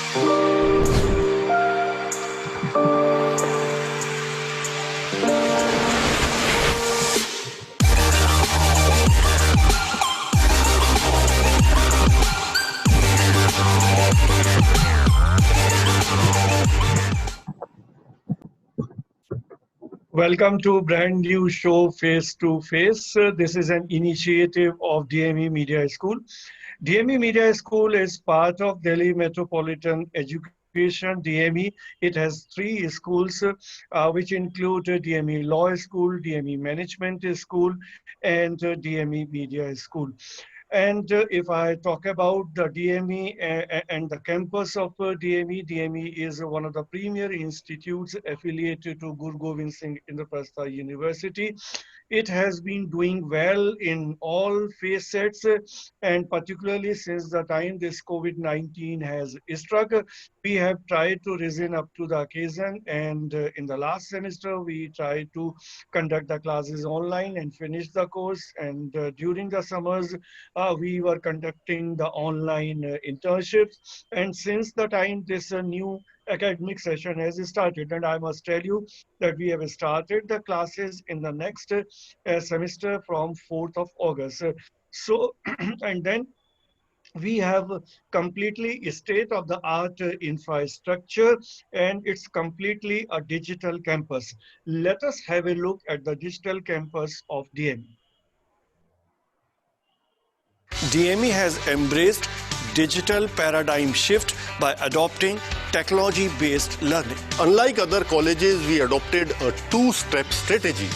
Welcome to brand new show Face to Face. This is an initiative of DME Media School. DME Media School is part of Delhi Metropolitan Education, DME. It has three schools which include DME Law School, DME Management School, and DME Media School. And if I talk about the DME and the campus of DME, DME is one of the premier institutes affiliated to Guru Gobind Singh Indraprastha University. It has been doing well in all facets, and particularly since the time this COVID-19 has struck, we have tried to risen up to the occasion. And in the last semester, we tried to conduct the classes online and finish the course. And during the summers, we were conducting the online internships. And since the time this new academic session has started, and I must tell you that we have started the classes in the next semester from 4th of August. So, and then we have completely state-of-the-art infrastructure, and it's completely a digital campus. Let us have a look at the digital campus of DME. DME has embraced digital paradigm shift by adopting technology-based learning. Unlike other colleges, we adopted a two-step strategy.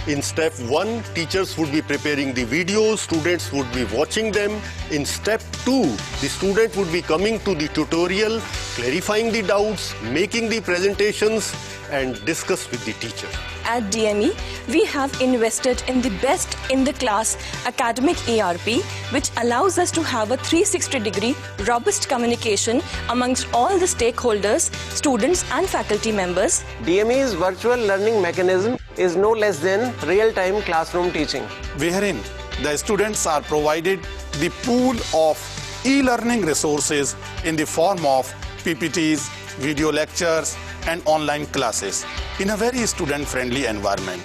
In step 1, teachers would be preparing the videos, students would be watching them. In step 2, the student would be coming to the tutorial, clarifying the doubts, making the presentations, and discuss with the teacher. At DME, we have invested in the best in the class academic ERP, which allows us to have a 360-degree robust communication amongst all the stakeholders, students and faculty members. DME's virtual learning mechanism is no less than real-time classroom teaching, wherein the students are provided the pool of e-learning resources in the form of PPTs, video lectures, and online classes in a very student-friendly environment.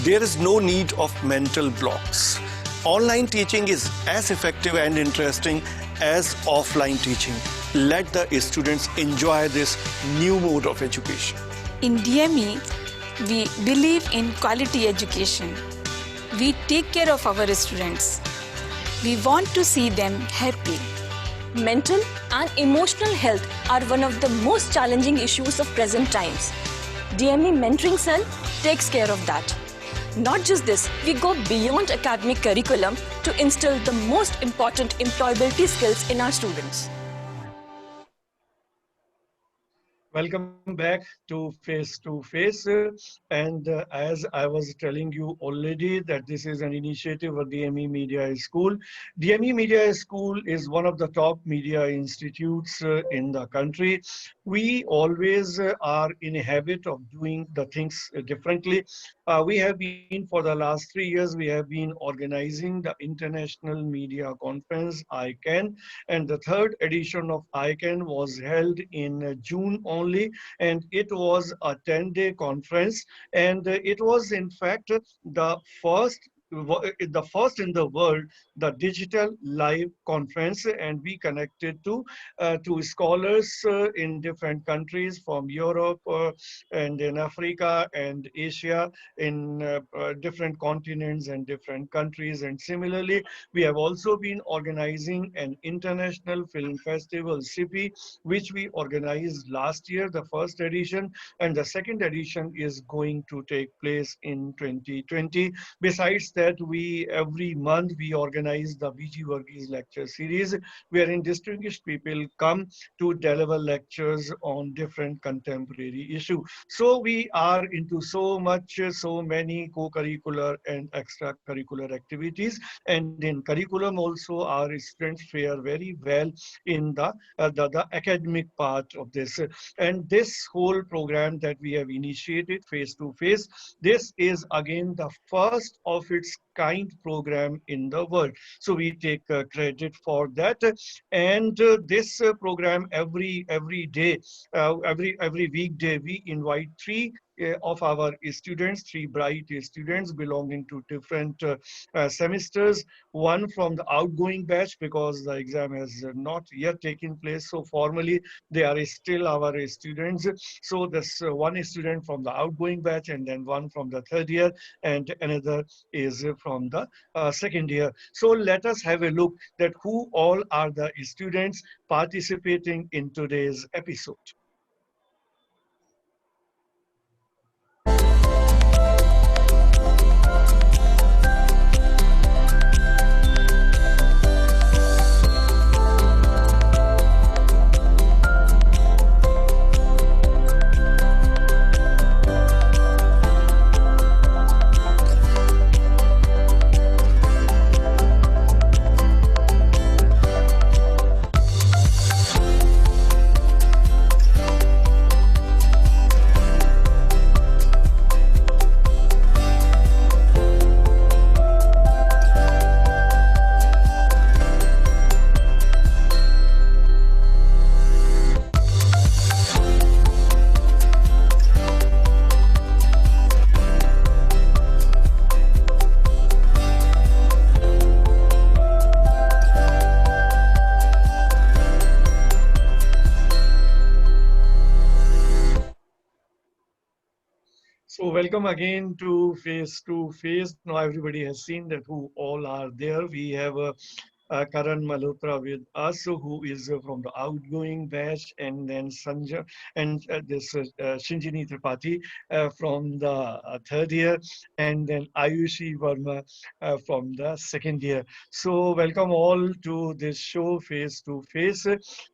There is no need of mental blocks. Online teaching is as effective and interesting as offline teaching. Let the students enjoy this new mode of education. In DME, we believe in quality education. We take care of our students. We want to see them happy. Mental and emotional health are one of the most challenging issues of present times. DME Mentoring Cell takes care of that. Not just this, we go beyond academic curriculum to instill the most important employability skills in our students. Welcome back to Face to Face. And as I was telling you already that this is an initiative of DME Media School. DME Media School is one of the top media institutes in the country. We always are in a habit of doing the things differently. We have been, for the last 3 years, we have been organizing the International Media Conference, ICANN, and the third edition of ICANN was held in June only, and it was a 10-day conference, and it was in fact the first in the world, the digital live conference, and we connected to scholars in different countries from Europe and in Africa and Asia, in different continents and different countries. And similarly, we have also been organizing an international film festival, SIPI, which we organized last year, the first edition, and the second edition is going to take place in 2020. Besides that, we every month we organize the BG Varghese lecture series, wherein distinguished people come to deliver lectures on different contemporary issues. So we are into so many co-curricular and extracurricular activities, and in curriculum also our students fare very well in the academic part of this. And this whole program that we have initiated, Face to Face, this is again the first of its its kind program in the world. So we take credit for that. And this program every day, every weekday, we invite three of our students, three bright students belonging to different semesters. One from the outgoing batch, because the exam has not yet taken place. So formally, they are still our students. So this one student from the outgoing batch, and then one from the third year, and another is from the second year. So let us have a look that who all are the students participating in today's episode. So welcome again to Face to Face. Now everybody has seen that who all are there. We have Karan Malhotra with us, who is from the outgoing batch, and then Sanjay and this Shinjini Tripathi from the third year, and then Ayushi Verma from the second year. So welcome all to this show, Face to Face.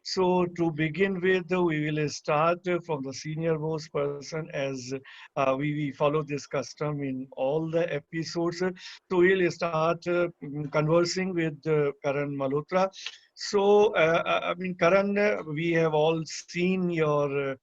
So to begin with, we will start from the senior most person, as we follow this custom in all the episodes. So we'll start conversing with Karan Malhotra. So, I mean, Karan, we have all seen your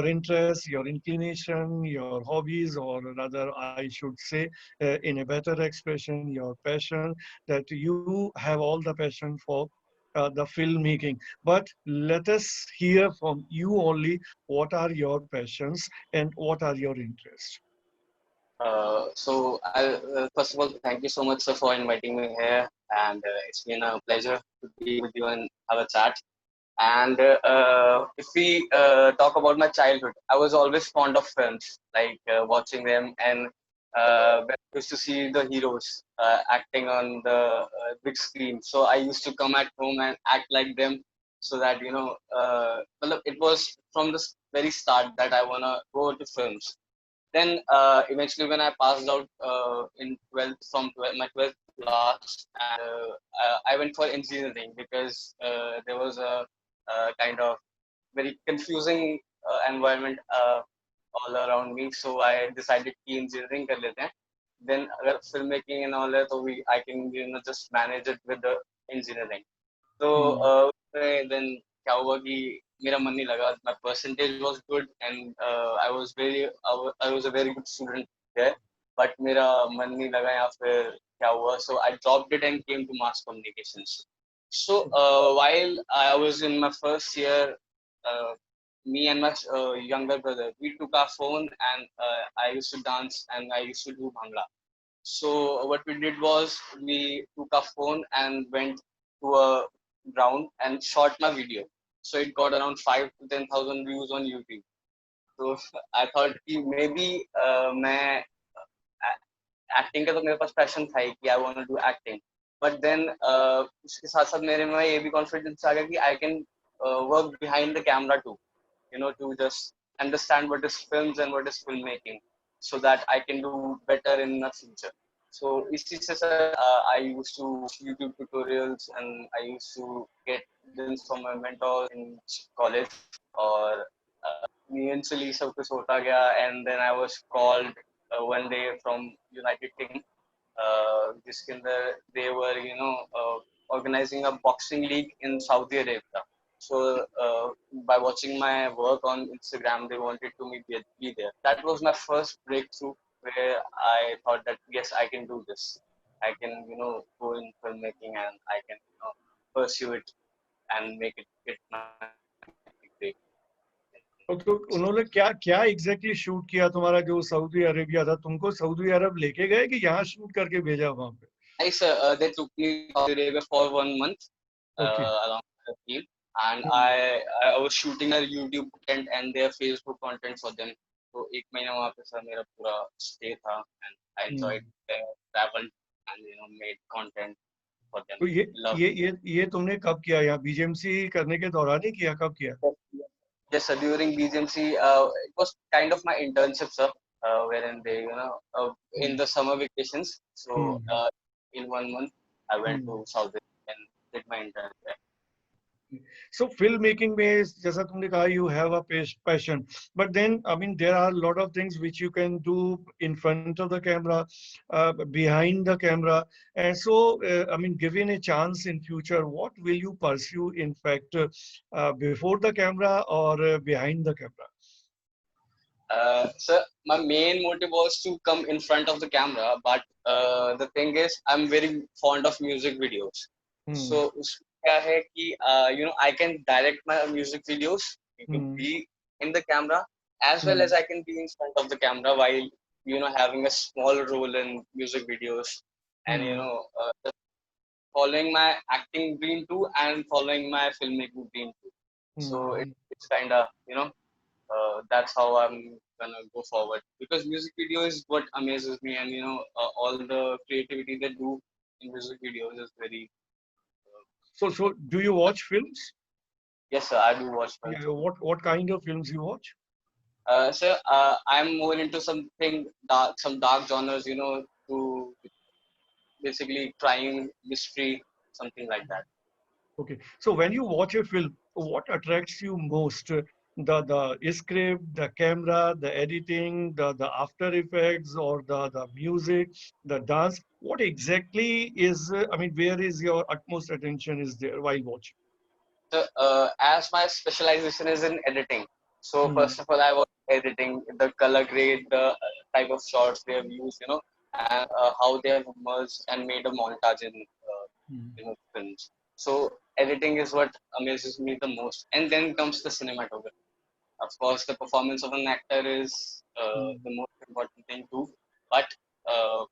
interests, your inclination, your hobbies, or rather, I should say, in a better expression, your passion, that you have all the passion for the filmmaking. But let us hear from you only what are your passions and what are your interests. First of all, thank you so much, sir, for inviting me here, and it's been a pleasure to be with you and have a chat. And if we talk about my childhood, I was always fond of films, like watching them, and when I used to see the heroes acting on the big screen. So I used to come at home and act like them, so that well, it was from the very start that I wanna go to films. Then eventually, when I passed out in 12th from 12, my 12th class, and I went for engineering because there was a kind of very confusing environment all around me. So I decided कि engineering कर लेते हैं. Then अगर filmmaking and all है तो I can just manage it with the engineering. So then क्या हुआ कि मेरा मन नहीं लगा. My percentage was good, and I was a very good student there. But मेरा मन नहीं लगा या फिर क्या हुआ. So I dropped it and came to mass communications. So while I was in my first year, me and my younger brother, we took our phone, and I used to dance and I used to do bhangra. So what we did was we took our phone and went to a ground and shot my video. So it got around 5 to 10,000 views on YouTube. So I thought कि maybe मैं acting का तो मेरे पास passion था ही कि I want to do acting. But then उसके साथ साथ मेरे में ये भी confidence आ गया कि I can work behind the camera too, to just understand what is films and what is filmmaking, so that I can do better in the future. So इसी से sir I used to watch YouTube tutorials, and I used to get guidance from my mentor in college. और eventually सब कुछ होता गया, and then I was called one day from United Kingdom. जिसके अंदर they were organizing a boxing league in Saudi Arabia. So by watching my work on Instagram, they wanted to be there. That was my first breakthrough where I thought that yes, I can do this. I can, go in filmmaking and I can, pursue it and make it my great. तो उन्होंने क्या क्या exactly shoot किया तुम्हारा जो Saudi Arabia था? तुमको Saudi अरब लेके गए कि यहाँ शूट करके भेजा वहां पे? They took me to Saudi Arabia for 1 month okay. along with the team, and I was shooting their YouTube content and their Facebook content for them. So 1 महीना वहाँ पे सर मेरा पूरा stay था, and I enjoyed traveled and made content for them. तो ये तुमने कब किया? यहाँ बीजेएमसी करने के दौरान ही किया? कब किया? Yes, sir. During BGMC, it was kind of my internship, sir, wherein they, in the summer vacations. So, in 1 month, I went to Saudi and did my internship. So filmmaking में जैसा तुमने कहा you have a passion, but then I mean there are a lot of things which you can do in front of the camera, behind the camera, and so I mean given a chance in future, what will you pursue in fact before the camera or behind the camera? Sir, my main motive was to come in front of the camera, but the thing is, I'm very fond of music videos. So क्या है कि I can direct my music videos to be in the camera as well as I can be in front of the camera while having a small role in music videos and just following my acting dream too and following my filmmaking dream too. So it's kind of that's how I'm gonna go forward, because music video is what amazes me, and all the creativity they do in music videos is very. So do you watch films? Yes, sir, I do watch films. Yeah, what kind of films you watch? Sir, I'm more into something dark, some dark genres, to basically crime, mystery, something like that. Okay, so when you watch a film, what attracts you most? The script, the camera, the editing, the after effects, or the music, the dance? What exactly is, I mean, where is your utmost attention is there while watching? So, as my specialization is in editing, so first of all, I was editing the color grade, the type of shots they have used, and how they have merged and made a montage in films. So editing is what amazes me the most, and then comes the cinematography. Of course, the performance of an actor is the most important thing too. But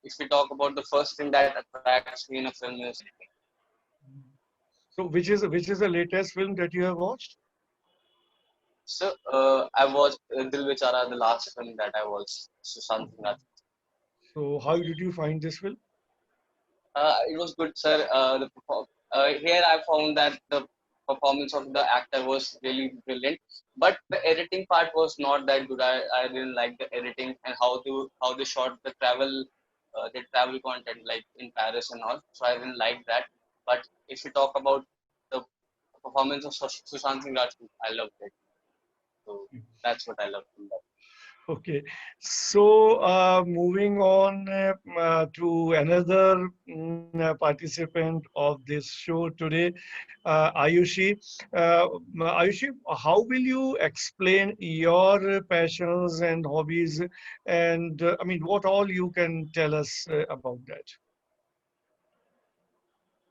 if we talk about the first thing that attracts me in a film is editing. So which is the latest film that you have watched? So I watched Dil Bechara, the last film that I watched. Sushant Singh Rajput. So how did you find this film? It was good, sir. Here I found that the performance of the actor was really brilliant, but the editing part was not that good. I didn't like the editing and how they shot the travel content like in Paris and all. So I didn't like that. But if you talk about the performance of Sushant Singh Rajput, I loved it. So that's what I loved from that. Okay, so moving on to another participant of this show today, Ayushi. Ayushi, how will you explain your passions and hobbies, and I mean, what all you can tell us about that?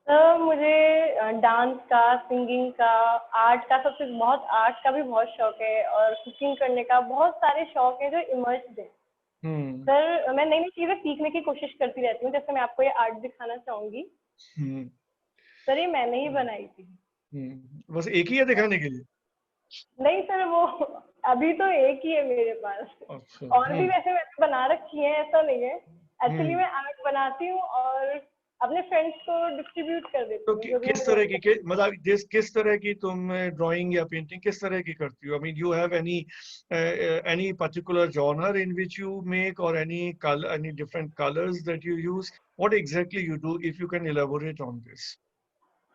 मुझे dance का, singing का, art का, सबसे बहुत art का भी बहुत शौक है और कुकिंग करने का बहुत सारे शौक हैं जो इमर्स्ड हैं। सर मैं नई नई चीजें सीखने की कोशिश करती रहती हूँ, जैसे मैं आपको ये आर्ट दिखाना चाहूंगी। सर ये मैंने ही बनाई थी। बस एक ही है दिखाने के लिए? नहीं सर, वो अभी तो एक ही है मेरे पास। और भी वैसे मैंने बना रखी है, ऐसा नहीं है। एक्चुअली मैं आर्ट बनाती हूँ और अपने फ्रेंड्स को डिस्ट्रीब्यूट कर देती हूँ। तो किस तरह की मतलब किस तरह की तुम ड्राइंग या पेंटिंग किस तरह की करती हो? I mean you have any particular genre in which you make or any color, any different colors that you use? What exactly you do, if you can elaborate on this?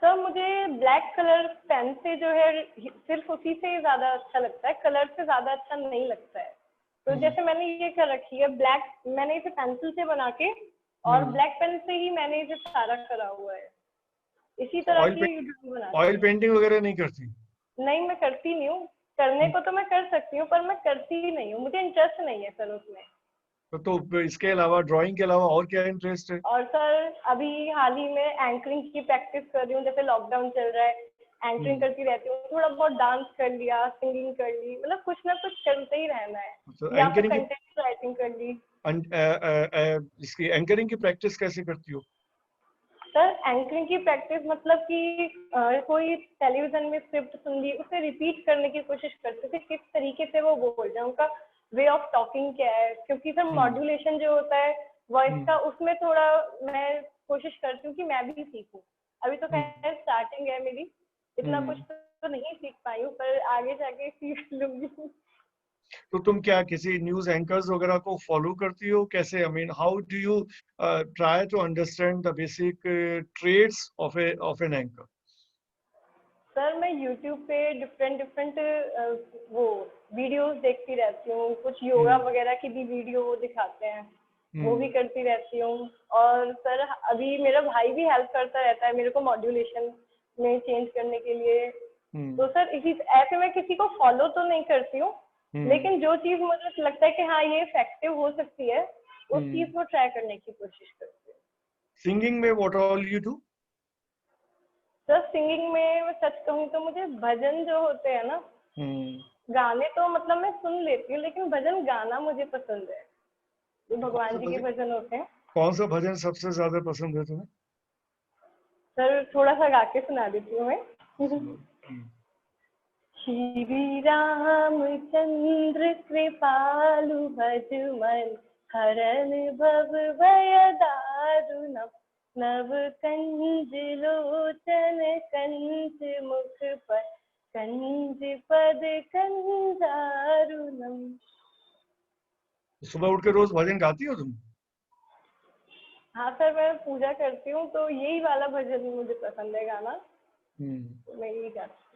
Sir मुझे black colour pen से जो है सिर्फ उसी से ज्यादा अच्छा लगता है, कलर से ज्यादा अच्छा नहीं लगता है। तो जैसे मैंने ये कर रखी है ब्लैक, मैंने इसे पेंसिल से बना के और ब्लैक पेन से ही मैंने इसे सारा करा हुआ है। इसी तरह की ऑयल पेंटिंग वगैरह नहीं करती? नहीं, मैं करती नहीं हूँ। करने को तो मैं कर सकती हूँ पर मैं करती ही नहीं हूँ, मुझे इंटरेस्ट नहीं है सर उसमें। तो इसके अलावा ड्राइंग के अलावा और क्या इंटरेस्ट है? और सर अभी हाल ही में एंकरिंग की प्रैक्टिस कर रही हूँ, जैसे लॉकडाउन चल रहा है, एंकरिंग करती रहती हूँ, थोड़ा बहुत डांस कर लिया, सिंगिंग कर ली, मतलब कुछ ना कुछ करते ही रहना है, या फिर एंकरिंग कंटेंट राइटिंग कर ली। इसकी एंकरिंग की प्रैक्टिस कैसे करती हो? सर एंकरिंग की प्रैक्टिस मतलब कि कोई टेलीविजन में स्क्रिप्ट सुन ली, उसे रिपीट करने की कोशिश करते थे, किस तरीके से वो बोल रहे हैं, उनका वे ऑफ टॉकिंग क्या है, क्योंकि सर मॉड्यूलेशन जो होता है वॉइस का, उसमें थोड़ा मैं कोशिश करती हूँ कि मैं भी सीखूं। अभी तो खैर स्टार्टिंग है मेरी, इतना कुछ तो नहीं सीख पाई हूँ, पर आगे जाके सीख लूंगी। तो तुम क्या किसी न्यूज एंकर्स वगैरह को फॉलो करती हो? कैसे, I mean how do you try to understand the basic trades of an anchor? Sir मैं यूट्यूब पे डिफरेंट वो वीडियोस देखती रहती हूँ, कुछ योगा वगैरह की भी वीडियो वो दिखाते हैं, वो भी करती रहती हूँ। और सर अभी मेरा भाई भी हेल्प करता रहता है मेरे को मॉड्यूलेशन में चेंज करने के लिए। तो सर इसी ऐसे मैं किसी को फॉलो तो नहीं करती हूँ, लेकिन जो चीज मुझे लगता है कि हाँ ये इफेक्टिव हो सकती है, उस चीज को ट्राई करने की कोशिश करती हूँ। सिंगिंग में what all you do? Sir singing में मैं सच कहूँ तो मुझे भजन जो होते हैं ना, गाने तो मतलब मैं सुन लेती हूँ, लेकिन भजन गाना मुझे पसंद है, जो भगवान जी के भजन होते हैं। कौन सा भजन सबसे ज्यादा पसंद है तुम्हें? सर थोड़ा सा गा के सुना देती हूँ मैं। श्री रामचंद्र कृपालु भजमन, हरन भव भय दारुणम, नव कंज लोचन कंज मुख पर, कंज पद कंजारुणम। सुबह उठ के रोज भजन गाती हो तुम? हाँ सर मैं पूजा करती हूँ, तो यही वाला भजन मुझे पसंद है गाना, तो मैं यही गाती हूँ।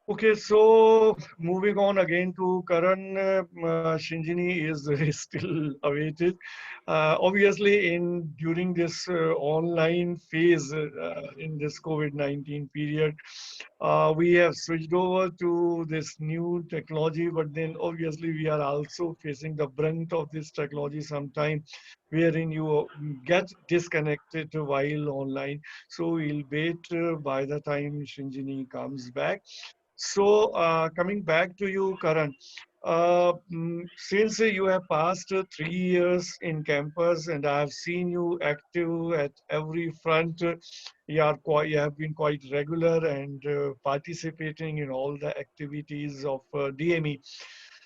Okay, so moving on again to Karan, Shinjini is still awaited. Obviously, during this online phase in this COVID-19 period, we have switched over to this new technology, but then obviously we are also facing the brunt of this technology sometime, wherein you get disconnected while online. So we'll wait by the time Shinjini comes back. So coming back to you, Karan, since you have passed 3 years in campus and I have seen you active at every front, you have been quite regular and participating in all the activities of DME.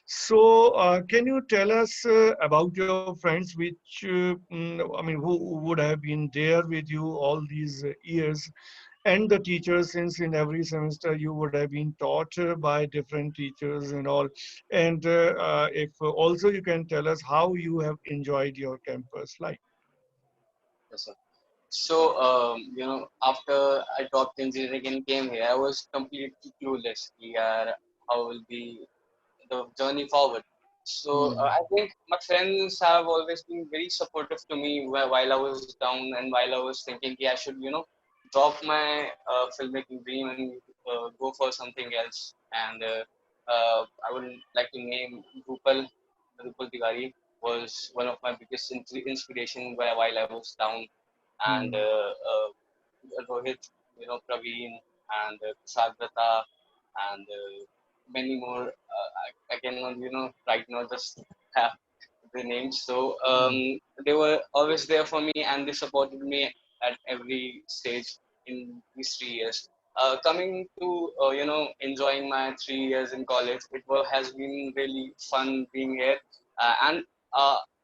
So can you tell us about your friends, which I mean, who would have been there with you all these years? And the teachers, since in every semester you would have been taught by different teachers and all. And if also you can tell us how you have enjoyed your campus life. Yes, sir. So, after I dropped engineering and came here, I was completely clueless here how will be the journey forward. So, I think my friends have always been very supportive to me while I was down and while I was thinking, yeah, I should, drop my filmmaking dream and go for something else. And I would like to name Drupal Tiwari was one of my biggest inspiration while I was down, and Rohit, Praveen, and Sagrata, and many more. I cannot, right now just have the names. So they were always there for me, and they supported me at every stage in these 3 years. Coming to enjoying my 3 years in college, has been really fun being here, and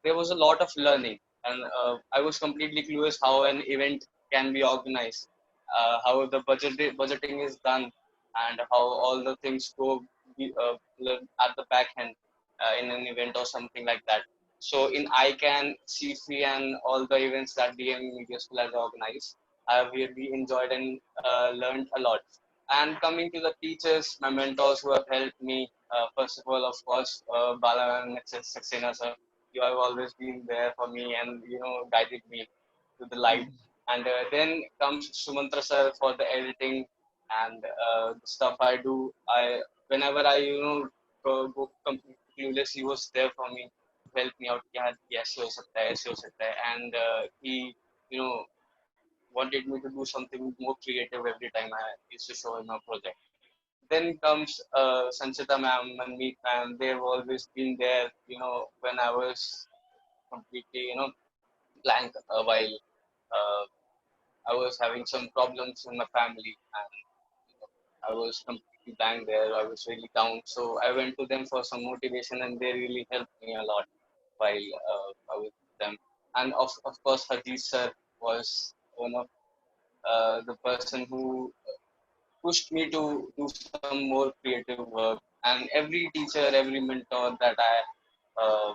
there was a lot of learning, and I was completely clueless how an event can be organized, how the budgeting is done, and how all the things go at the back end in an event or something like that. So in ICANN, CFE, and all the events that DME Media School has organized, I have really enjoyed and learned a lot. And coming to the teachers, my mentors who have helped me, first of all, of course, Bala and Saxena sir, you have always been there for me and guided me to the light. And then comes Sumantra sir for the editing and the stuff I do. Whenever I go completely clueless, he was there for me. help me out. Yeah, ऐसे हो सकता है, ऐसे हो सकता है, and he, you know, wanted me to do something more creative every time I used to show him a project. Then comes Sanchita ma'am, Manmeet ma'am. They've always been there, when I was completely, blank while uh, I was having some problems in my family, and I was completely blank there. I was really down. So I went to them for some motivation, and they really helped me a lot while I was with them. And of course, Hadiz sir was one of the person who pushed me to do some more creative work. And every teacher, every mentor that I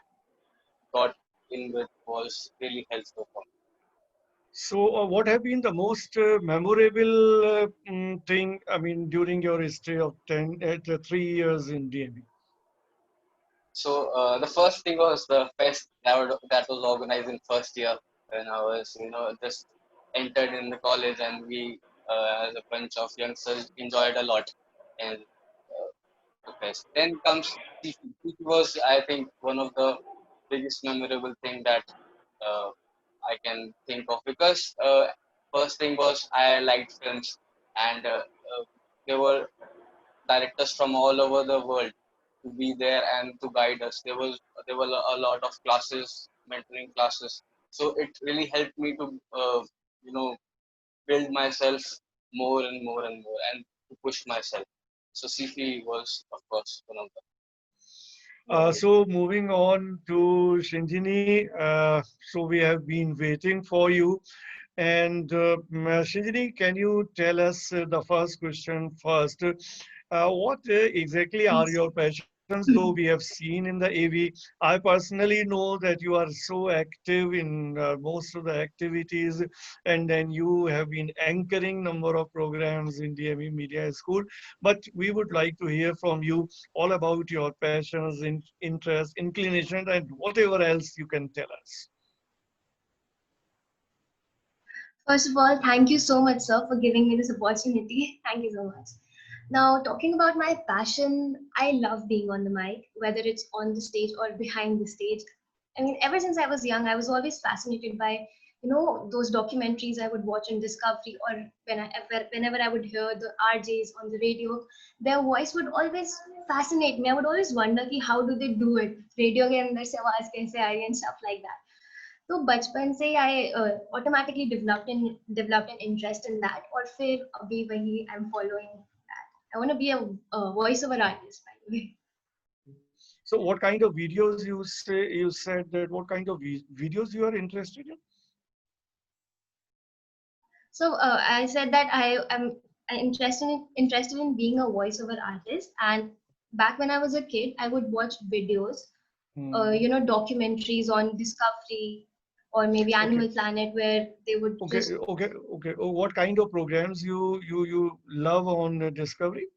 got in with was really helpful for me. So, what have been the most memorable thing, I mean, during your history of 3 years in DME? So the first thing was the fest that was organized in first year when I was, just entered in the college, and we, as a bunch of youngsters, enjoyed a lot in the fest. Then comes TC. TC was, I think, one of the biggest memorable thing that uh, I can think of, because first thing was I liked films, and there were directors from all over the world to be there and to guide us. There were a lot of classes, mentoring classes. So it really helped me to you know build myself more and more and more, and to push myself. So CFE was, of course, one of them. So moving on to Shinjini, so we have been waiting for you. And Shinjini, can you tell us the first question first? What exactly are Please. your passions? Though we have seen in the AV, I personally know that you are so active in most of the activities, and then you have been anchoring number of programs in DME Media School. But we would like to hear from you all about your passions, interests, inclination, and whatever else you can tell us. First of all, thank you so much, sir, for giving me this opportunity. Thank you so much. Now, talking about my passion, I love being on the mic, whether it's on the stage or behind the stage. I mean, ever since I was young, I was always fascinated by, those documentaries I would watch on Discovery, or whenever I would hear the RJs on the radio, their voice would always fascinate me. I would always wonder, ki, how do they do it? Radio ke andar se awaaz kaise aa rahi hai and stuff like that. तो बचपन से आई automatically developed an interest in that और फिर अभी वही I'm following that. I want to be a voiceover artist, by the way. So what kind of videos you said that what kind of videos you are interested in? So I said that I am interested in being a voiceover artist, and back when I was a kid I would watch videos, documentaries on Discovery or maybe Animal Planet, where they would okay. Oh, what kind of programs you love on Discovery?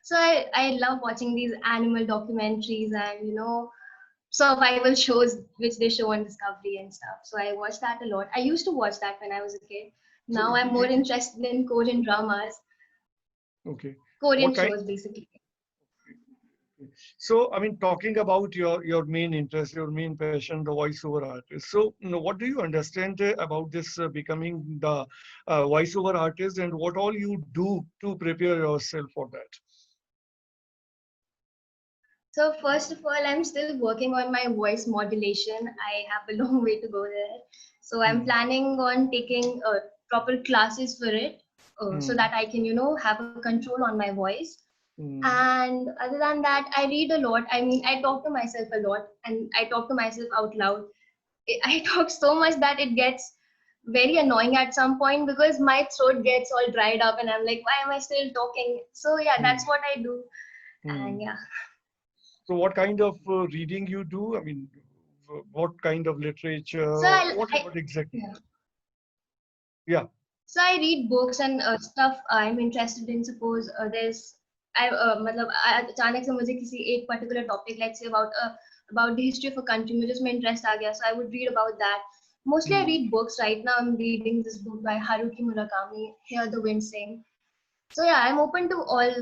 So I love watching these animal documentaries and survival shows which they show on Discovery and stuff. So I watch that a lot. I used to watch that when I was a kid. Now I'm more interested in Korean dramas. Okay. Korean shows basically. So, I mean, talking about your main interest, your main passion, the voiceover artist. So, what do you understand about this becoming the voiceover artist, and what all you do to prepare yourself for that? So, first of all, I'm still working on my voice modulation. I have a long way to go there. So, I'm planning on taking proper classes for it, so that I can, have a control on my voice. And other than that, I read a lot. I mean, I talk to myself a lot, and I talk to myself out loud. I talk so much that it gets very annoying at some point, because my throat gets all dried up and I'm like, why am I still talking? So yeah, that's what I do. And yeah. So what kind of reading you do? I mean, what kind of literature? So what exactly? Yeah. So I read books and stuff I'm interested in. Suppose there's अचानक से मुझे किसी एक particular topic, let's say about the history of a country, मुझे उसमें interest आ गया, so I would read about that. Mostly I read books. Right now I'm reading this book by Haruki Murakami, Hear the Wind Sing. So yeah, I'm open to all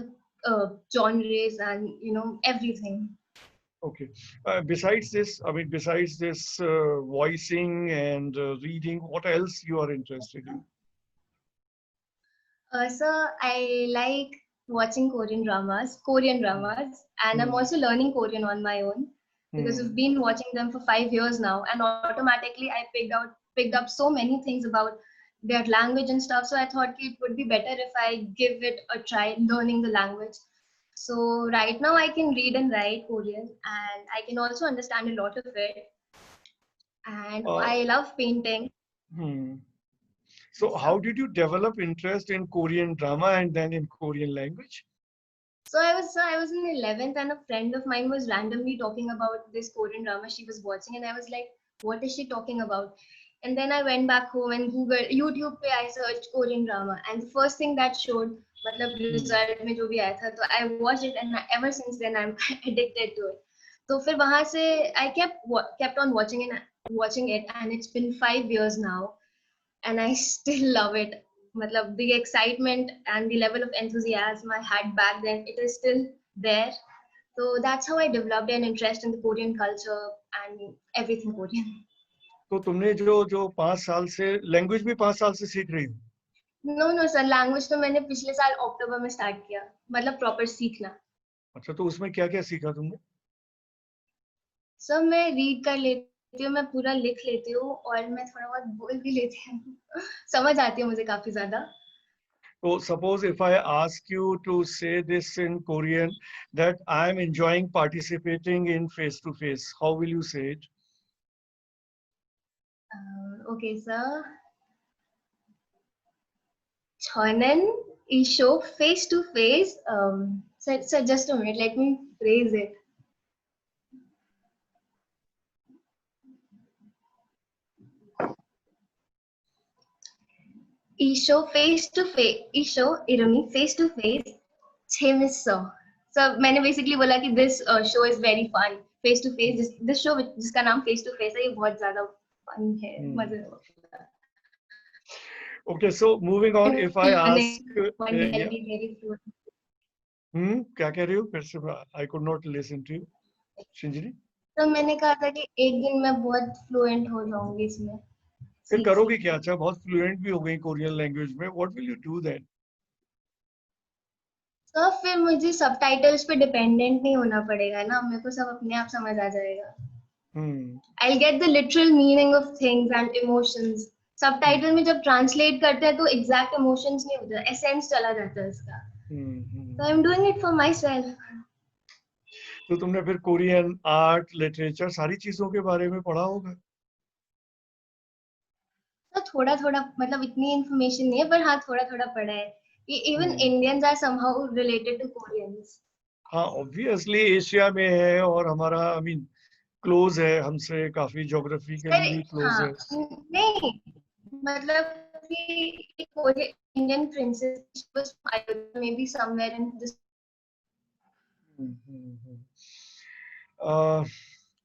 genres and everything. Okay. Besides this, I mean, besides this voicing and reading, what else you are interested in? So I like watching Korean dramas, and I'm Hmm. also learning Korean on my own because I've Hmm. been watching them for 5 years now, and automatically I picked up so many things about their language and stuff. So I thought it would be better if I give it a try, learning the language. So right now I can read and write Korean, and I can also understand a lot of it. And Uh, I love painting. hmm. So, Yes, how sir. did you develop interest in Korean drama and then in Korean language? So I was in 11th, and a friend of mine was randomly talking about this Korean drama she was watching, and I was like, "What is she talking about?" And then I went back home and Google YouTube पे I searched Korean drama, and the first thing that showed, मतलब Hmm. result में जो भी आया था, तो I watched it, and ever since then I'm addicted to it. तो फिर वहां से I kept on watching it, and it's been 5 years now, and I still love it. Matlab, the excitement and the level of enthusiasm I had back then, it is still there. So that's how I developed an interest in the Korean culture and everything Korean. तो तुमने जो जो 5 साल से language भी 5 साल से सीख रही हो? No, sir, language तो मैंने पिछले साल अक्टूबर में स्टार्ट किया, मतलब प्रॉपर सीखना. अच्छा, तो उसमें क्या क्या सीखा तुमने? सर मैं रीड कर लेती हूँ, मैं पूरा लिख लेती हूँ, और मैं थोड़ा बहुत बोल भी लेती हूँ. समझ आती है मुझे काफी ज्यादा. So suppose if I ask you to say this in Korean, that I am enjoying participating in face to face, how will you say it? Okay, sir. 저는 이 show face to face. So just a minute, let me phrase it. 이 show face to face, 이 show 이름이 face to face 재밌어. So मैंने basically बोला कि this show is very fun. Face to face, this show जिसका नाम face to face है, ये बहुत ज्यादा fun है, मजेदार. Okay, so moving on, if I ask, One day I'll yeah, be very fluent. क्या कह रही हो? फिर से I could not listen to you, Shinjini. तो मैंने कहा था कि एक दिन मैं बहुत fluent हो जाऊंगी इसमें. फिर करोगे क्या? अच्छा, बहुत फ्लुएंट भी हो गई कोरियन लैंग्वेज में. What will you do then? तो फिर मुझे सबटाइटल्स पे डिपेंडेंट नहीं होना पड़ेगा ना, मेरे को सब अपने आप समझ आ जाएगा. I'll get the literal meaning of things and emotions. Subtitle में जब ट्रांसलेट करते हैं तो एग्जैक्ट इमोशंस नहीं होता, एसेंस चला जाता है उसका. So I'm doing it for myself. तो तुमने फिर कोरियन आर्ट, लिटरेचर, सारी चीजों के बारे में पढ़ा होगा? तो थोड़ा थोड़ा, मतलब इतनी इन्फॉर्मेशन नहीं है, पर हाँ थोड़ा थोड़ा पढ़ा है. Even Indians are somehow related to Koreans. हाँ, ऑब्वियसली एशिया में है, और हमारा आई मीन क्लोज है हमसे, काफी ज्योग्राफिकली भी क्लोज हाँ, है. नहीं मतलब कि Indian princess was maybe somewhere in this.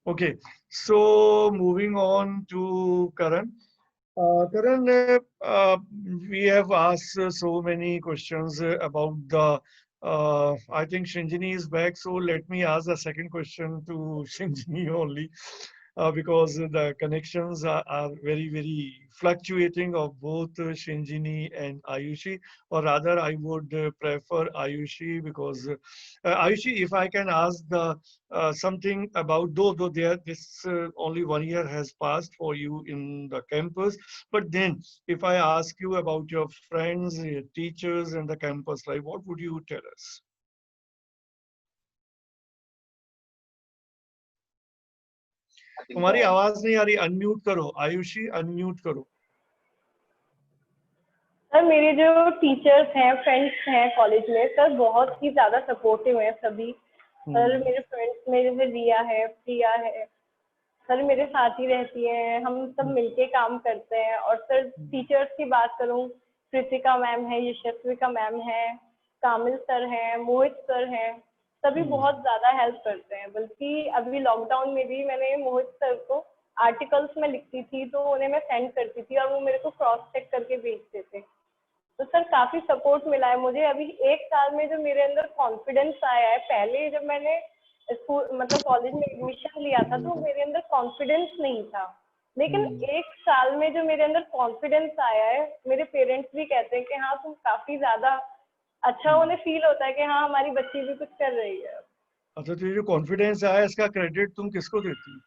Okay, so moving on to Karan. Karan, we have asked so many questions about the. I think Shinjini is back, so let me ask the second question to Shinjini only, because the connections are very, very fluctuating of both Shinjini and Ayushi, or rather, I would prefer Ayushi, because Ayushi, if I can ask the something about, though there this only 1 year has passed for you in the campus, but then if I ask you about your friends, your teachers, and the campus life, what would you tell us? तुम्हारी आवाज नहीं आ रही, unmute करो Ayushi, unmute करो. Sir मेरे जो teachers हैं, friends हैं कॉलेज में, सर बहुत ही ज्यादा सपोर्टिव हैं सभी. सर मेरे फ्रेंड्स में जैसे रिया है, प्रिया है, सर मेरे साथ ही रहती हैं, हम सब मिलके काम करते हैं. और सर टीचर्स की बात करूं, कृतिका मैम है, यशस्विका मैम है, कामिल सर हैं, मोहित सर हैं, सभी बहुत ज्यादा हेल्प करते हैं. बल्कि अभी लॉकडाउन में भी मैंने मोहित सर को आर्टिकल्स में लिखती थी तो उन्हें मैं सेंड करती थी और वो मेरे को क्रॉस चेक करके भेजते थे. तो सर काफी सपोर्ट मिला है मुझे. अभी 1 साल में जो मेरे अंदर कॉन्फिडेंस आया है, पहले जब मैंने स्कूल मतलब कॉलेज में एडमिशन लिया था तो मेरे अंदर कॉन्फिडेंस नहीं था, लेकिन एक साल में जो मेरे अंदर कॉन्फिडेंस आया है, मेरे पेरेंट्स भी कहते हैं कि हाँ तुम काफी ज्यादा अच्छा, उन्हें फील होता है कि हाँ हमारी बच्ची भी कुछ कर रही है। अच्छा, तो ये जो कॉन्फिडेंस आया इसका क्रेडिट तुम किसको देती हो?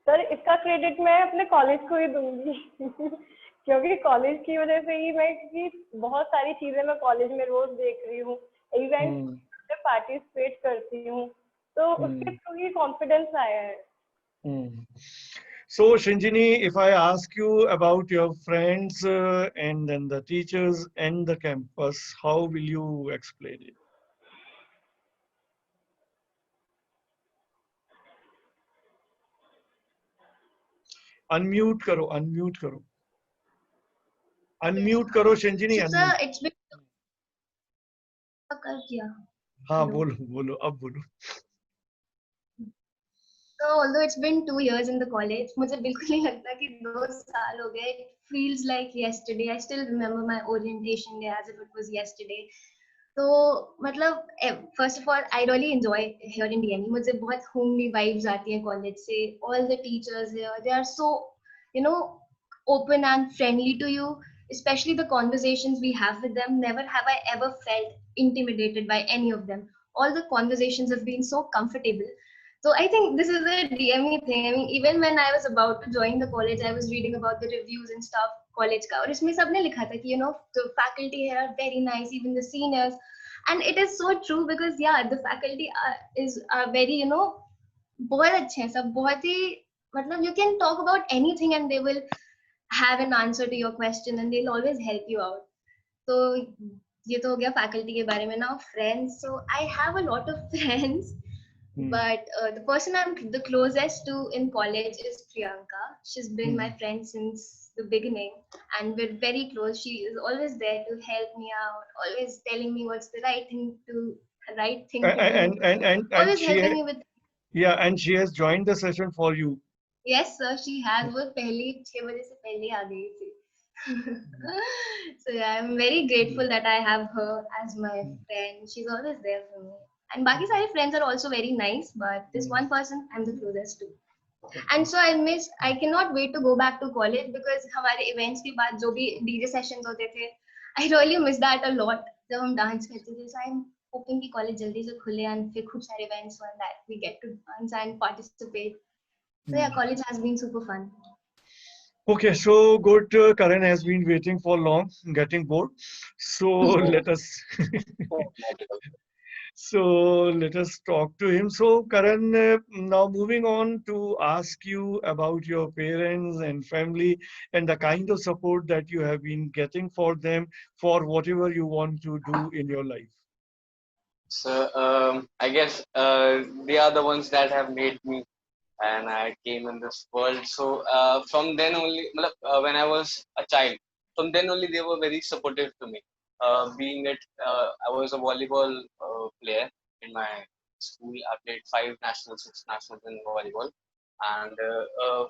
सर इसका क्रेडिट मैं अपने कॉलेज को ही दूंगी क्योंकि कॉलेज की वजह से ही मैं, क्योंकि बहुत सारी चीजें मैं कॉलेज में रोज देख रही हूँ, इवेंट्स में पार्टिसिपेट करती हूँ, तो उसके थ्रू ही कॉन्फिडेंस आया है। So Shinjini, if I ask you about your friends and then the teachers and the campus, how will you explain it? Unmute करो, unmute करो, unmute करो Shinjini, So, sir, it's been कर दिया. हाँ Hello. बोलो बोलो, अब बोलो. So although it's been 2 years in the college, मुझे बिल्कुल नहीं लगता कि 2 साल हो गए. It feels like yesterday. I still remember my orientation day as if it was yesterday. तो मतलब first of all, I really enjoy here in DME. मुझे बहुत homely vibes आती हैं college से. All the teachers here, they are so, open and friendly to you. Especially the conversations we have with them. Never have I ever felt intimidated by any of them. All the conversations have been so comfortable. So I think this is a DME thing. I mean, even when I was about to join the college, I was reading about the reviews and stuff college का, और इसमें सबने लिखा था कि the faculty here are very nice, even the seniors, and it is so true because the faculty are very बहुत अच्छे हैं सब, बहुत ही मतलब you can talk about anything and they will have an answer to your question and they'll always help you out. So ये तो हो गया faculty के बारे में. Now friends, so I have a lot of friends. But the person I'm the closest to in college is Priyanka. She's been my friend since the beginning, and we're very close. She is always there to help me out, always telling me what's the right thing to do. And Always she, helping me with. yeah, and she has joined the session for you. Yes, sir. She has. वो पहले 6 बजे से पहले आ गई थी. So yeah, I'm very grateful that I have her as my friend. She's always there for me. And बाकी सारे friends are also very nice, but this one person I'm the closest to. And so I cannot wait to go back to college because हमारे events के बाद जो भी DJ sessions होते थे, I really miss that a lot. जब हम dance करते थे, so I'm hoping कि college जल्दी से खुले and फिर खूब सारे events हो that we get to dance and participate. So yeah, college has been super fun. Okay, so good. Karan has been waiting for long, getting bored. So let us. So let us talk to him. So Karan, now moving on to ask you about your parents and family and the kind of support that you have been getting for them for whatever you want to do in your life. So I guess they are the ones that have made me and I came in this world. So from then only, when I was a child, from then only they were very supportive to me. Being it, I was a volleyball player in my school. I played 5 nationals, 6 nationals in volleyball, and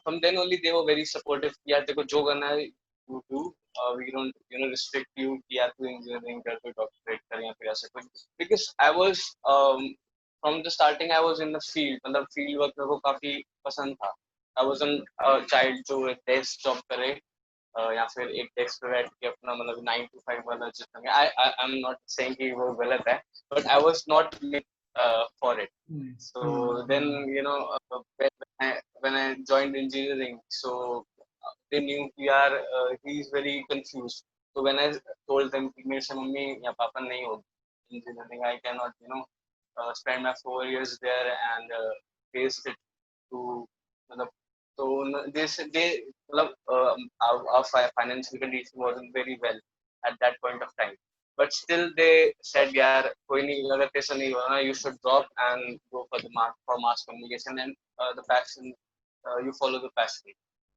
from then only they were very supportive. Yeah, देखो जो करना है you do. We don't restrict you कि यार तू engineering कर, तू doctorate कर या फिर ऐसा कुछ. Because I was from the starting I was in the field. मतलब field work मेरे को काफी पसंद था. I wasn't a child जो एक desk job करे या फिर एक डेस्क पे बैठ के अपना मतलब 9 to 5 वाला जितना. I'm not saying कि वो गलत है, but I was not made for it. So then when I joined engineering, so they knew he is very confused. So when I told them कि मेरे से मम्मी या पापा नहीं होगी engineering, I cannot spend my 4 years there and face it to so our financial condition wasn't very well at that point of time, but still they said यार कोई नहीं, अगर पैसा नहीं होना you should drop and go for mass communication and the passion, you follow the passion.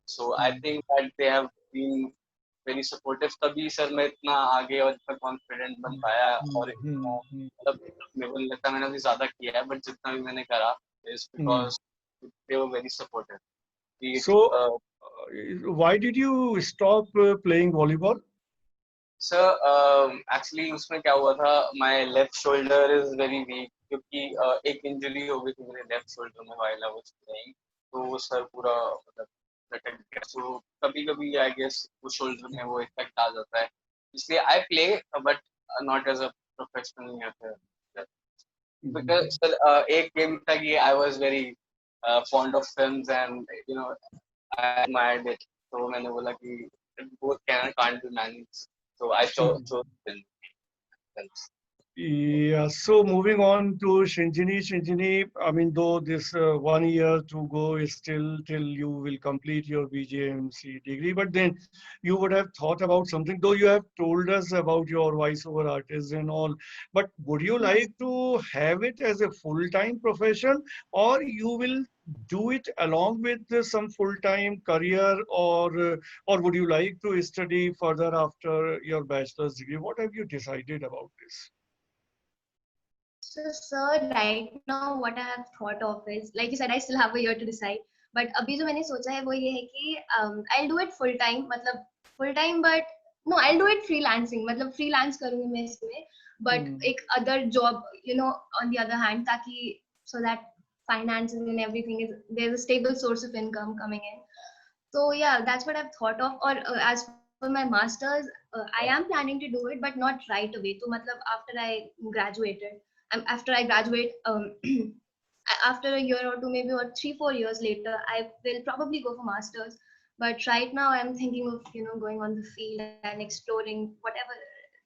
So I think that they have been very supportive. तभी sir मैं इतना आगे और इतना confident बन पाया और मतलब मेरे को लगता है मैंने अभी ज़्यादा किया है, but जितना भी मैंने करा is because they were very supportive. So why did you stop playing volleyball? Sir actually उसमें क्या हुआ था, my left shoulder is very weak, क्योंकि एक इंजरी हो गई थी मेरे लेफ्ट शोल्डर में व्हाइल आई वाज प्लेइंग, तो वो सर पूरा मतलब लटक गया। सो कभी कभी आई गेस वो शोल्डर में वो इफेक्ट आ जाता है, इसलिए I play but not as a professional या फिर, बिकॉज सर एक गेम था कि I was very fond of films and you know I admired it, तो मैंने बोला कि both can can't be managed. So I chose films. Yeah, so moving on to Shinjini. Shinjini, I mean, though this 1 year to go is still till you will complete your BJMC degree, but then you would have thought about something, though you have told us about your voiceover artist and all, but would you like to have it as a full-time profession, or you will do it along with some full-time career, or would you like to study further after your bachelor's degree? What have you decided about this? So, sir, right now what I have thought of is, like you said, I still have a year to decide. But अभी जो मैंने सोचा है वो ये है कि I'll do it full time, मतलब full time, but no, I'll do it freelancing, मतलब freelance करूँगी मैं इसमें, but एक other job, you know, on the other hand, ताकि so that finances and everything is there's a stable source of income coming in. So yeah, that's what I've thought of. Or as for my masters, I am planning to do it, but not right away. So मतलब after I graduated. After I graduate, after a year or two, maybe or 3-4 years later, I will probably go for masters. But right now, I'm thinking of going on the field and exploring whatever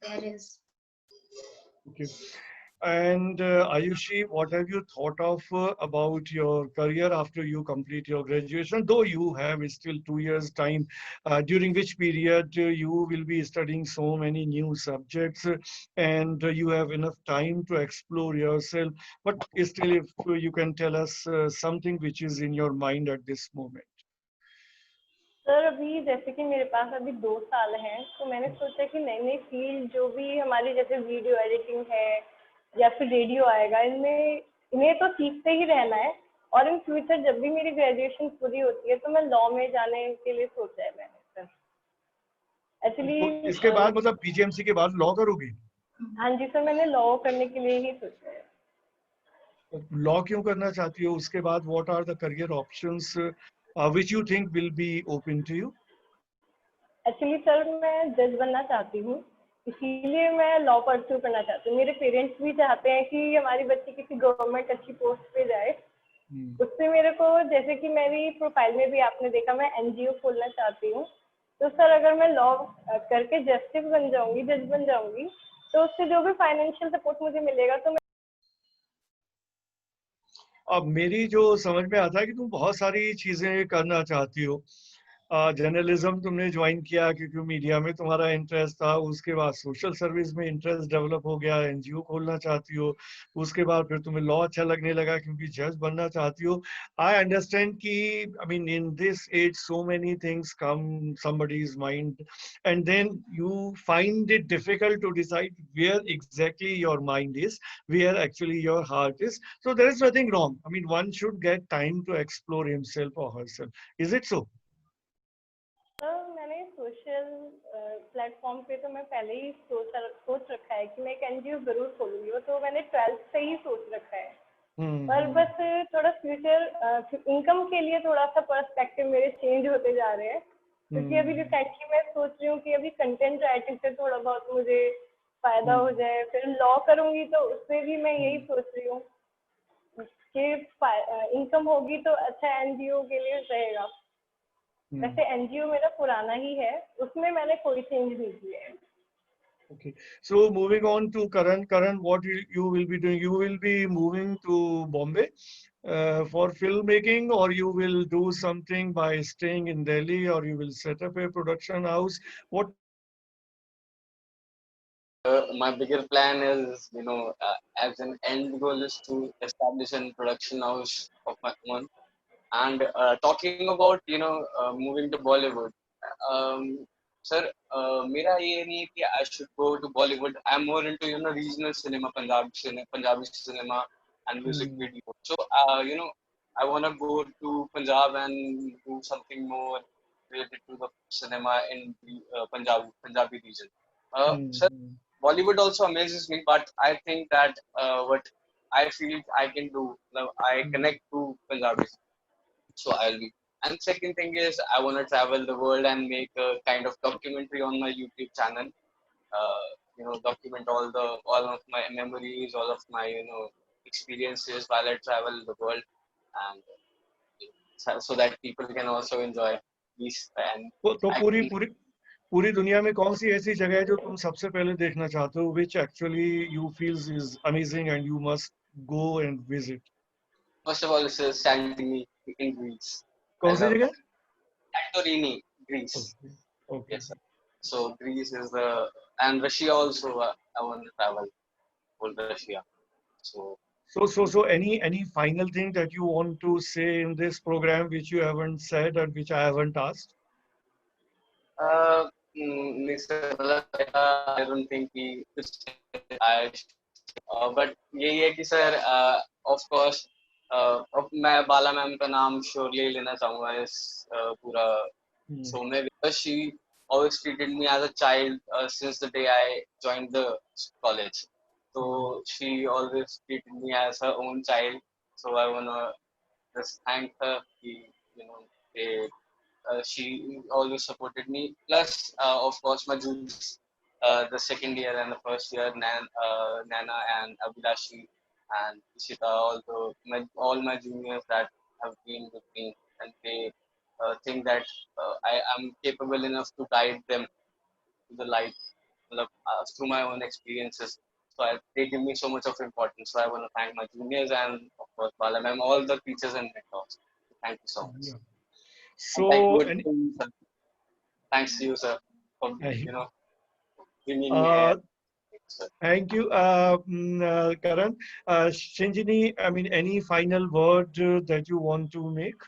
there is. Okay. And Ayushi, what have you thought of about your career after you complete your graduation? Though you have still 2 years time, during which period you will be studying so many new subjects, and you have enough time to explore yourself. But still, if you can tell us something which is in your mind at this moment. Sir अभी जैसे कि मेरे पास अभी 2 साल हैं, तो मैंने सोचा कि नई नई फील्ड जो भी हमारी जैसे वीडियो एडिटिंग है या फिर रेडियो आएगा, इन्हें तो सीखते ही रहना है। और इन फ्यूचर जब भी मेरी ग्रेजुएशन पूरी होती है तो मैं लॉ में जाने के लिए सोचा है मैंने सर। एक्चुअली इसके बाद मतलब बीजेएमसी के बाद लॉ करोगी? हाँ जी सर, मैंने लॉ करने के लिए ही सोचा है। लॉ क्यों करना चाहती हो? उसके बाद what are the career options which you think will be open to you? Actually sir मैं जज बनना चाहती हूँ, इसीलिए मैं लॉ परस्यू करना चाहती हूँ। मेरे पेरेंट्स भी चाहते हैं कि हमारी बच्ची किसी गवर्नमेंट अच्छी पोस्ट पे जाए। उससे मेरे को, जैसे कि मेरी प्रोफाइल में भी आपने देखा, मैं एनजीओ खोलना चाहती हूँ। तो सर अगर मैं लॉ करके जस्टिस बन जाऊंगी, जज बन जाऊंगी, तो उससे जो भी फाइनेंशियल सपोर्ट मुझे मिलेगा तो मैं अब मेरी जो समझ में आता है कि तुम बहुत सारी चीजें करना चाहती हो। जर्नलिज्म तुमने ज्वाइन किया क्योंकि मीडिया में तुम्हारा इंटरेस्ट था, उसके बाद सोशल सर्विस में इंटरेस्ट डेवलप हो गया, एनजीओ खोलना चाहती हो, उसके बाद फिर तुम्हें लॉ अच्छा लगने लगा क्योंकि जज बनना चाहती हो। आई अंडरस्टैंड कि I mean in this age so many things come somebody's mind and then you find it difficult to decide where exactly your mind is, where actually your heart is. So there is nothing wrong. I mean, one should get time to explore himself or herself. Is it so? मैंने social platform पे तो मैं पहले ही सोच रखा है कि मैं एक एनजीओ जरूर खोलूंगी, वो तो मैंने 12th से ही सोच रखा है। पर बस थोड़ा फ्यूचर इनकम के लिए थोड़ा सा पर्सपेक्टिव मेरे चेंज होते जा रहे हैं, क्योंकि अभी रिसेंटली मैं सोच रही हूँ कि अभी कंटेंट राइटिंग से थोड़ा बहुत मुझे फायदा हो जाए, फिर लॉ करूंगी तो उससे भी मैं यही सोच रही हूँ कि इनकम होगी तो अच्छा एनजीओ के लिए रहेगा। वैसे एनजीओ मेरा पुराना ही है, उसमें मैंने कोई चेंज नहीं किया है। Okay, so moving on to Karan, what you will be doing? You will be moving to Bombay for filmmaking, or you will do something by staying in Delhi, or you will set up a production house? What? My bigger plan is, as an end goal is to establish a production house of my own. And talking about, moving to Bollywood, sir, मेरा ये नहीं है कि I should go to Bollywood. I'm more into, regional cinema, Punjabi cinema and music video. So, I want to go to Punjab and do something more related to the cinema in the Punjabi region. Sir, Bollywood also amazes me, but I think that what I feel I can do, I connect to Punjabi, so I'll be. And second thing is, I want to travel the world and make a kind of documentary on my YouTube channel. Document all of my memories, all of my experiences while I travel the world, and so that people can also enjoy these. And तो पूरी दुनिया में कौन सी ऐसी जगह है जो तुम सबसे पहले देखना चाहते हो, which actually you feels is amazing and you must go and visit? First of all, this is Santorini in Greece. कौन सी जगह? Santorini, Greece. Okay. Yes, sir. So Greece is and Russia also. I want to travel to Russia. So any final thing that you want to say in this program which you haven't said and which I haven't asked? I don't think but यही है कि sir, of course, मैं बाला ma'am का नाम surely लेना चाहूँगा इस पूरा show में, because she always treated me as a child since the day I joined the college. So she always treated me as her own child. So I wanna just thank her. She always supported me. Plus, of course, my juniors, the second year and the first year, Nana and Abhilashi and Ishita, all my juniors that have been with me, and they think that I am capable enough to guide them to the light through my own experiences. So they give me so much of importance. So I want to thank my juniors and of course Bala ma'am, all the teachers and mentors. Thank you so much. Yeah. So thanks to you, sir, for bringing me here. Thank you, Karan. Shinjini, I mean, any final word that you want to make?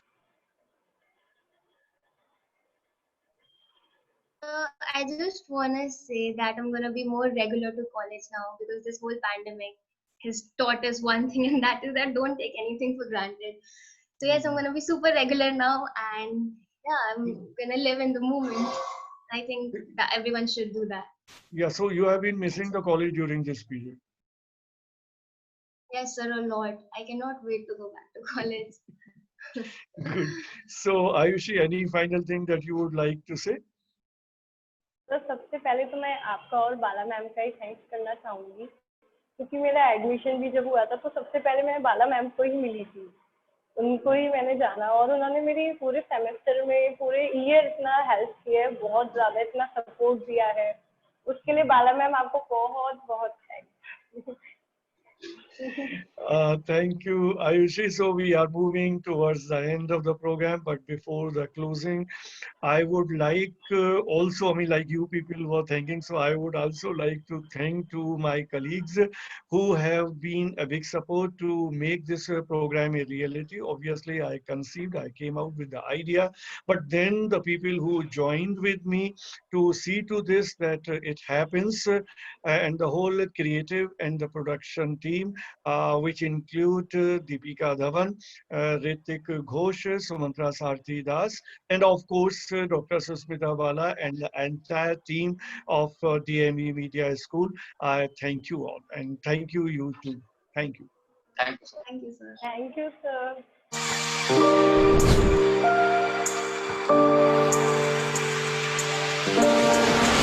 I just want to say that I'm going to be more regular to college now, because this whole pandemic has taught us one thing, and that is that don't take anything for granted. So yes, I'm going to be super regular now, and yeah, I'm going to live in the moment. I think that everyone should do that. Yeah, so you have been missing the college during this period? Yes, sir, a lot. I cannot wait to go back to college. Good. So Ayushi, any final thing that you would like to say? तो सबसे पहले तो मैं आपका और बाला ma'am का ही thanks करना चाहूँगी, क्योंकि मेरा एडमिशन भी जब हुआ था तो सबसे पहले मैं बाला मैम को ही मिली थी, उनको ही मैंने जाना, और उन्होंने मेरी पूरे सेमेस्टर में पूरे ईयर इतना हेल्प किया है, बहुत ज़्यादा इतना सपोर्ट दिया है, उसके लिए बाला मैम आपको बहुत बहुत thanks. Thank you, Ayushi. So we are moving towards the end of the program, but before the closing, I would like also, I mean, like you people were thanking, so I would also like to thank to my colleagues who have been a big support to make this program a reality. Obviously, I conceived, I came out with the idea, but then the people who joined with me to see to this that it happens, and the whole creative and the production team, which include Deepika Dhawan, Ritik Ghosh, Sumantra Sarthi Das, and of course, Dr. Susmita Bala and the entire team of DME Media School. I thank you all, and thank you, you too. Thank you. Thank you, sir. Thank you, sir. Thank you, sir.